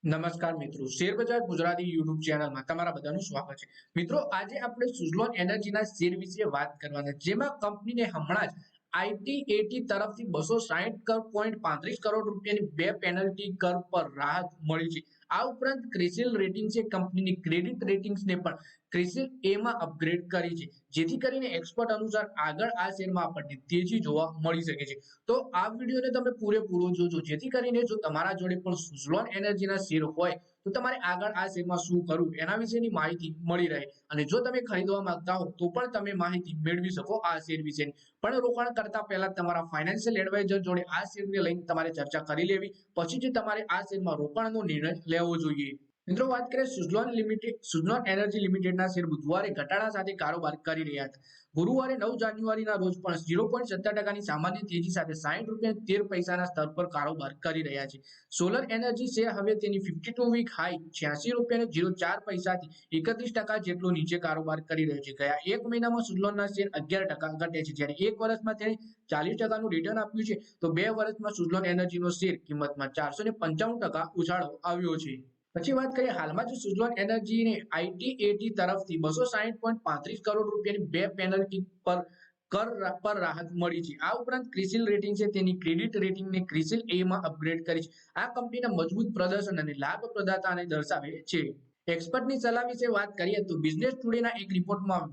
નમસ્કાર મિત્રો, શેરબજાર ગુજરાતી યુટ્યુબ ચેનલમાં તમારા બધાનું સ્વાગત છે। મિત્રો, આજે આપણે સુઝલોન એનર્જીના શેર વિશે વાત કરવાના છે, જેમાં કંપનીને હમણાં જ આઈટીએટી તરફથી 260.35 કરોડ રૂપિયાની બે પેનલ્ટી કર પર રાહત મળી છે। આ ઉપરાંત ક્રિસિલ રેટિંગ્સે કંપનીની ક્રેડિટ રેટિંગ્સને પણ ક્રિસિલ એ માં અપગ્રેડ કરી છે, જેથી કરીને એક્સપર્ટ અનુસાર આગળ આ શેરમાં આપણને તેજી જોવા મળી શકે છે। તો આ વિડીયોને તમે પૂરેપૂરો જોજો, જેથી કરીને જો તમારા જોડે પણ સુઝલોન એનર્જીના શેર હોય તો તમારે આગળ આ શેરમાં શું કરવું એના વિશેની માહિતી મળી રહે, અને જો તમે ખરીદવા માંગતા હો તો પણ તમે માહિતી મેળવી શકો આ શેર વિશેની। પણ રોકાણ કરતા પહેલા તમારા ફાઇનાન્શિયલ એડવાઇઝર જોડે આ શેરને લઈને તમારે ચર્ચા કરી લેવી, પછી જ તમારે આ શેરમાં રોકાણનો નિર્ણય લેવો જોઈએ। મિત્રો, વાત કરીએ સુઝલોન એનર્જી લિમિટેડના શેર બુધવારે ઘટાડા સાથે કારોબાર કરી રહ્યા હતા। ગુરુવારે 9 જાન્યુઆરીના રોજ પણ 0.17% સામાન્ય તેજી સાથે 60.13 સ્તર પર કારોબાર કરી રહ્યા છે। સોલર એનર્જી શેર હવે તેની 52 વીક હાઈ 86.04 થી 31% જેટલો નીચે કારોબાર કરી રહ્યો છે। ગયા એક મહિનામાં સુઝલોનના શેર 11% ઘટે છે, જ્યારે એક વર્ષમાં તેણે 40%નું રિટર્ન આપ્યું છે, તો 2 વર્ષમાં સુઝલોન એનર્જીનો શેર કિંમતમાં 495% ઉછાળો આવ્યો છે। પછી વાત કરીએ, હાલમાં જ સુઝલોન એનર્જીને આઈટીએટી તરફથી 260.35 કરોડ રૂપિયાની બે પેનલ્ટી પર રાહત મળી છે। આ ઉપરાંત ક્રિસિલ રેટિંગ્સે તેની ક્રેડિટ રેટિંગને ક્રિસિલ એ માં અપગ્રેડ કરી છે। આ કંપનીના મજબૂત પ્રદર્શન અને લાભપ્રદાતાને દર્શાવે છે। એક્સપર્ટની સલાહ વિશે વાત કરીએ તો બિઝનેસ ટુડેના એક રિપોર્ટમાં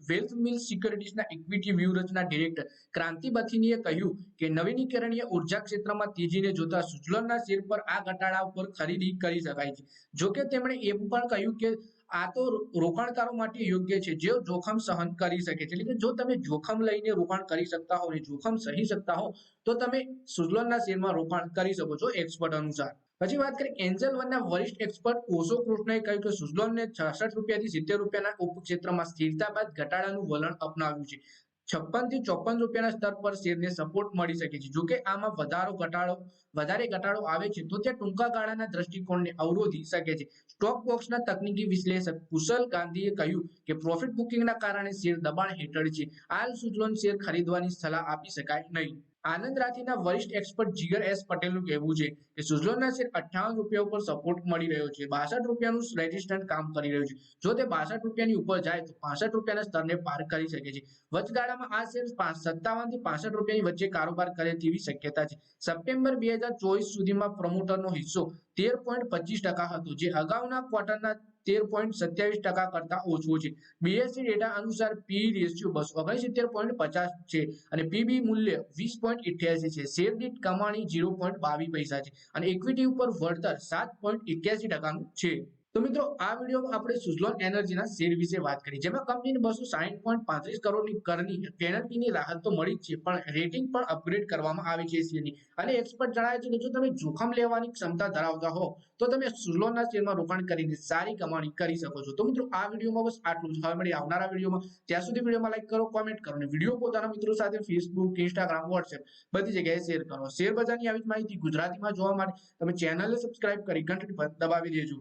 વેલ્થ મિલ સિક્યોરિટીઝના ઇક્વિટી વ્યૂહરચના ડિરેક્ટર ક્રાંતિ બથિનીએ કહ્યું કે નવીનીકરણીય ઉર્જા ક્ષેત્રમાં તેજીને જોતા સુઝલોનના શેર પર આ ઘટાડા ઉપર ખરીદી કરી શકાય છે। જોકે તેમણે એ પણ કહ્યું કે આ તો રોકાણકારો માટે યોગ્ય છે જેઓ જોખમ સહન કરી શકે છે, એટલે કે જો તમે જોખમ લઈને રોકાણ કરી શકતા હો અને જોખમ સહી શકતા હો તો તમે સુઝલોનના શેરમાં રોકાણ કરી શકો છો એક્સપર્ટ અનુસાર। પછી વાત કરીએ, એન્જલ વનના વરિષ્ઠ એક્સપર્ટ ઓશો કૃષ્ણએ કહ્યું કે સુઝલોનને 66 રૂપિયાથી 70 રૂપિયાના ઉપક્ષેત્રમાં સ્થિરતા બાદ ઘટાડાનું વલણ અપનાવ્યું છે। 56 થી 54 રૂપિયાના સ્તર પર શેરને સપોર્ટ મળી શકે છે। જોકે આમાં વધારે ઘટાડો આવે છે તો તે ટૂંકા ગાળાના દ્રષ્ટિકોણને અવરોધી શકે છે। સ્ટોક બોક્સના તકનીકી વિશ્લેષક કુશલ ગાંધીએ કહ્યું કે પ્રોફિટ બુકિંગના કારણે શેર દબાણ હેઠળ છે, હાલ સુઝલોન શેર ખરીદવાની સલાહ આપી શકાય નહીં। આનંદ રાઠીના વરિષ્ઠ એક્સપર્ટ જીગર એસ પટેલનું કહેવું છે કે સુઝલોનના શેર 58 રૂપિયા ઉપર સપોર્ટ મળી રહ્યો છે, 62 રૂપિયાનું રેઝિસ્ટન્સ કામ કરી રહ્યું છે। જો તે 62 રૂપિયાની ઉપર જાય તો 65 રૂપિયાના સ્તરને પાર કરી શકે છે। વચગાળામાં આ શેર 57 થી 65 રૂપિયાની વચ્ચે કારોબાર કરે તેવી શક્યતા છે। સપ્ટેમ્બર 2024 સુધીમાં પ્રમોટરનો હિસ્સો 13.25% હતો, જે અગાઉના ક્વાર્ટરના 13.27% કરતા ઓછો છે। બીએસસી ડેટા અનુસાર પી રેશિયો 269.50 છે અને પીબી મૂલ્ય 20.88 છે। શેર દીઠ કમાણી 0.22 પૈસા છે અને ઇક્વિટી ઉપર વળતર 7.81%નું છે। તો મિત્રો, આ વિડીયોમાં આપણે સુઝલોન એનર્જીના શેર વિશે વાત કરી, જેમાં કંપનીને 260.35 કરોડની કરની પેનલ્ટીની રાહત તો મળી જ છે, પણ રેટિંગ પણ અપગ્રેડ કરવામાં આવી છે શેરની। અને એક્સપર્ટ જણાવે છે કે જો તમે જોખમ લેવાની ક્ષમતા ધરાવતા હો તો તમે સુઝલોનના શેરમાં રોકાણ કરીને સારી કમાણી કરી શકો છો। તો મિત્રો, આ વિડીયોમાં બસ આટલું જ। હવે મળીએ આવનારા વિડીયોમાં, ત્યાં સુધી વિડીયોમાં લાઈક કરો, કોમેન્ટ કરો અને વિડીયો પોતાના મિત્રો સાથે ફેસબુક, ઇન્સ્ટાગ્રામ, વોટ્સએપ બધી જગ્યાએ શેર કરો। શેર બજારની આવી જ માહિતી ગુજરાતીમાં જોવા માટે તમે ચેનલને સબસ્ક્રાઇબ કરી ઘંટડી પર દબાવી દેજો।